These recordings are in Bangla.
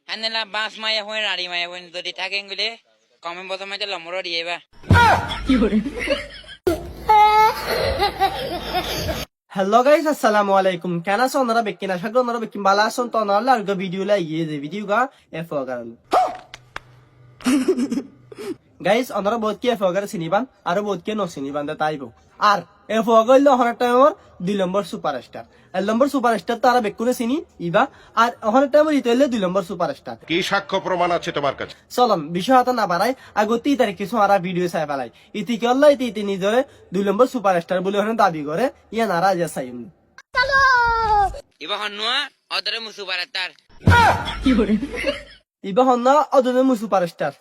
Handela bas maya hoin rari maya hoin যদি থাকেন গুলে কমেন্ট বক্সে মধ্যে নম্বর দিয়েবা হ্যালো গাইস আসসালামু আলাইকুম কেন আছো ওনারা বেকিন আশা করি ওনারা বেকিন ভালো আছেন তো ওনারা আর ভিডিও লা ইয়ে যে ভিডিও গা এফ গান গাইস ওনারা বহুত কি এফ গার চিনিবান আর বহুত কি ন চিনিবান দা তাইবো আর এফ গাইল হনার টাইমর 2 নম্বর সুপারস্টার 1 নম্বর সুপারস্টার তারা বেকুনে চিনি ইবা আর হনার টাইমর ইতলে 2 নম্বর সুপারস্টার কি সাক্ষ্য প্রমাণ আছে তোমার কাছে? চলন বিষয়টা না বাড়াই আগতেই তার কিছু আরা ভিডিও চাই পেলাই ইতি করলাই ইতি নিজরে 2 নম্বর সুপারস্টার বলে হন দাবি করে ইয়া নারাজ চাইম ইবা হনুয়া অদরে মুসুবার তার ইবা হন না অদনে মু সুপারস্টার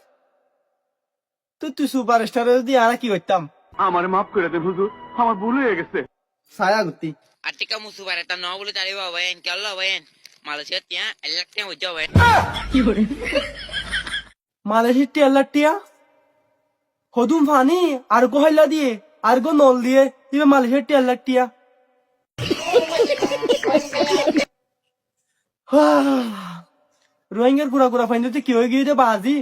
তুই সুপারস্টার যদি আর কি করতাম আমার মাফ করে দেন হুজুর, আমার ভুল হয়ে গেছে। ছায়া গুতি আটিকা মুসুবার তার ন বলে তারিবা হবেন কেল হবেন মালয়েশিয়া তিয়া এলাকতে হইতে হবে মালয়েশিয়ার টিয়া হদুম ফানি আর গো হইলা দিয়ে আর গো নল দিয়ে ইবা মালয়েশিয়ার টিয়া রোহিঙ্গার গুড়া গুড়া ফাইন কি হয়ে গিয়ে বাজি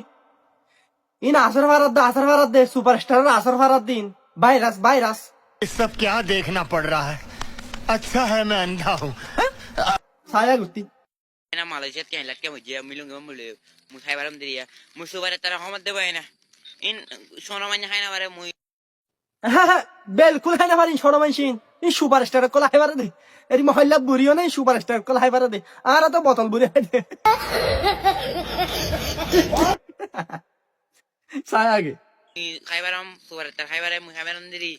ইন আসর ভারত দে সুপারস্টার আসর ভারত দিন ভাইরাস ये सब क्या देखना पड़ रहा है। अच्छा है मैं अंधा हूँ। ছায়া গুতি না মালয়েশিয়া তিয়া এলাকতে হইতে মিলুঙ্গ মুলে মুখাই বারাম দিয়া মুসুবার তার হমত দেব না ইন সোনা মান্য খাই না বারে মুই বিলকুল খাই না পারিন ছোট মানসিন এই সুপারস্টার কলা হাইবারে দে এরি মহল্লা বুড়িও নাই সুপারস্টার কলা হাইবারে দে আর তো বোতল বুড়ি দে ছায়া আগে খাইবারাম সুবার তার খাইবারে মুই খাইবারাম দিরি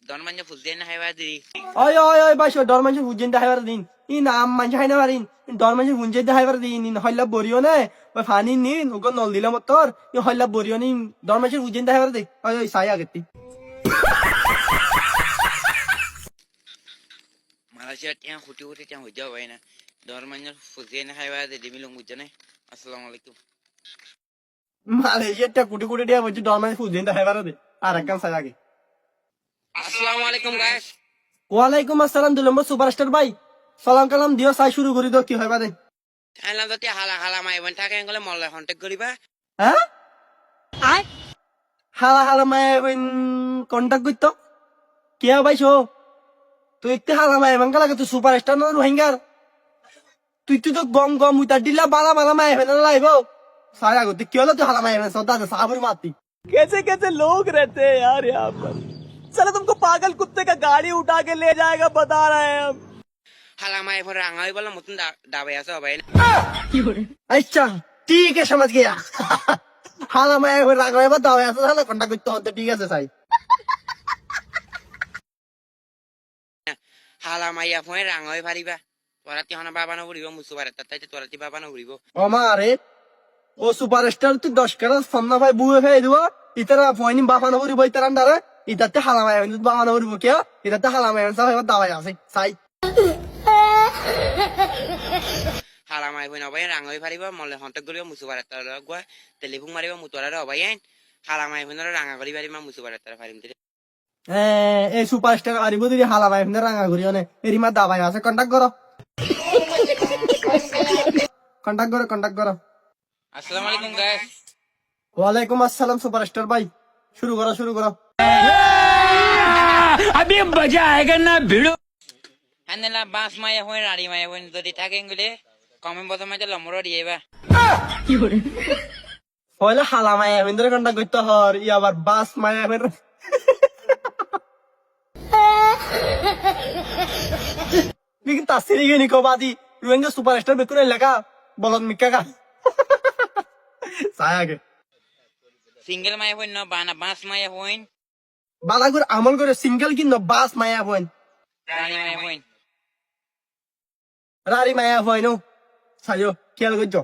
দন মান্য ফুলতে না খাইবার দিরি ওই বাইশো ডর মানুষ হুজেন দে হাইবারে দিন ই নাম মানুষ হাই না পারিন ডর মানুষ হুঞ্জে দে হাইবারে দিন ইন হল্লা বড়িও নে ওই ফানি নিন ওগো নল দিলাম তোর ই হল্লা বড়িও নিন ডর মানুষ হুজেন দে হাইবারে দে ওই ছায়া আগে মালয়েশিয়া তিয়া খুঁটি খুঁটি তিয়া হইতে হবে না দন মান্য ফুলতে না খাইবার দিদি মিলুং বুঝছে না আসসালামু আলাইকুম মালয়েশিয়ার কুটি কুটি দিয়া বলছি ডর মানুষ হুজেন দে হাইবারে দে আর একদম ছায়া আগে আসসালামু আলাইকুম গাইস ওয়ালাইকুম আসসালাম 2 নম্বর সুপারস্টার ভাই সালাম কালাম দিও চাই শুরু করি দাও কি হয় বাদে আইলা যদি হালা হালা মাইবন থাকে গলে মল্লে কন্টাক্ট করিবা হ্যাঁ হালা মায়ে কন্টাক্ট করতো কে ভাইছো তুই একটু হালা মায়ে ভাঙ্গা লাগে তুই সুপারস্টার না রোহিঙ্গার তুই তো গম উইতা দিলা বালা মায়ে ফেলে লাইব সারা গতি কি হলো তুই হালা মায়ে সদা সাবুর মাতি कैसे कैसे लोग रहते हैं यार यहाँ पर। चलो तुमको पागल कुत्ते का गाड़ी उठा के ले जाएगा बता रहे हैं हम। হালা মাইবন রাঙাই বলে মতন দাবাই আছে হবে না আচ্ছা ঠিক আছে সমাজ গিয়া হালা মায়ে রাগাই বা দাও আছে তাহলে কন্টাক্ট করতে হতে ঠিক আছে সাই হালা মাইয়া ফোনে রাঙাই পারিবা তোরা তিহনা বাবা না উড়িব মুসুবার তাই তোরা তি বাবা না উড়িব আমারে ও সুপারস্টার তুই 10 কারা সামনা ভাই বুয়ে ফেলে দিব ইতারা ফয়নি বাবা না উড়িব ইতারা আন্ডারে ইতাতে হালা মায়ে বাবা না উড়িব কে ইতাতে হালা মায়ে সাই দাওয়াই আছে সাই হালা মাই ফোন হবে রাঙাই পারিবা মলে কন্টাক্ট করিব মুসুবার তার গুয়া টেলিফোন মারিবা মুতরা হবে হালা মাই ফোনের রাঙা করি পারিবা মুসুবার তার পারিম দিলে এই সুপারস্টার আরিব দিদি হালা ভাই ফিনে রাঙা করিও নে এরিমা দাবাই আছে কন্টাক্ট করো আসসালামু আলাইকুম গাইস ওয়ালাইকুম আসসালাম সুপারস্টার ভাই শুরু করো अभी मजा आएगा ना भिड़ो। হান্দেলা বাস মাইয়া হই রাড়ি মাইয়া হই যদি থাকেন গুলে কমেন্ট বক্সে মধ্যে নম্বর দিয়েবা পয়লা হালা মায়া ফিনে কন্টাক্ট করতে হর ই আবার বাস মায়া ফিনে लेकिन तासीरी के निको बादी रोहिंग्या सुपरस्टार बेकुने लगा बलद मिक्का का साया के সিঙ্গেল মাইয়া হই না বানা বাস মাইয়া হই बालागुर अमल करे सिंगल की न बास माया बोन রাড়ি মাইয়া হই रारी माया बोनो सायो खेल गजो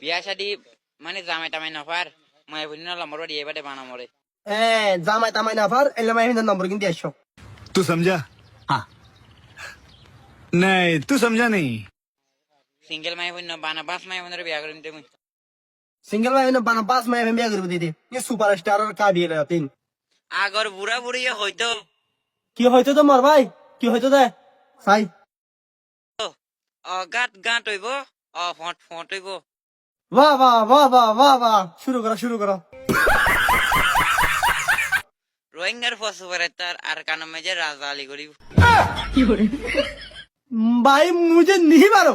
বিয়া শাদি মানে জামাই টামাই নফার মাইয়া হই না নম্বর দিয়েবা দে বানা মরে ए जामा तमाय नाफार एला माय हिंदा नंबर किन दियाशो तू समझा? हाँ। नहीं तू समझा नहीं। সিঙ্গেল মাইয়া হই না বানা বাস মাইয়া হই না বিয়া করিম তুমি सिंगल माय न बाना बास माया बिया कर दी ये सुपरस्टार और का दिए तीन আগর বুড়া বুড়ি হইতো কি হইতো তো মোর ভাই কি হইতো দে সাই গাত গাঁট হইব ফট ফট হইব বাহ বাহ বাহ বাহ বাহ বাহ, শুরু করো। রোহিঙ্গার সুপার স্টার আর কানো মেজে রাজা আলী গরিব भाई मुझे नहीं मारो।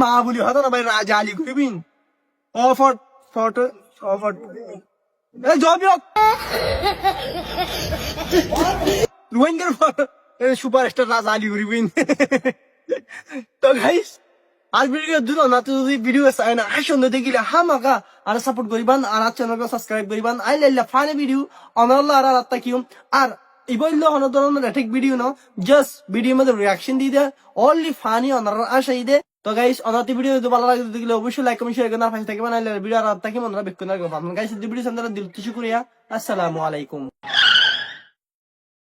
माँ बोली होता ना भाई Raja Ali Gurbin offer photo offer job रोहिंगर सुपरस्टार राजा अली गुरबिन तो गाइस आज वीडियो দুটো না তো যদি ভিডিও চাই না আসুন দেখিলে হামাকা আর সাপোর্ট করিবান আর চ্যানেলকে সাবস্ক্রাইব করিবান আই লাইলা ফানি ভিডিও অনল্লাহ আর আত্তা কিউ আর ইবইলো হন ধরনের ঠিক ভিডিও না জাস্ট ভিডিওর মধ্যে রিঅ্যাকশন দিয়ে দে অনলি ফানি অনার আশা ide তো গাইস অনাতি ভিডিও যদি ভালো লাগে দেখলে অবশ্যই লাইক কমেন্ট শেয়ার করুন আর পাশে থেকে বানাইলে ভিডিও আর আত্তা কি মনে রাখবেন গাইস এই ভিডিও সন্ধানে দিল কিছু করিয়া আসসালামু আলাইকুম।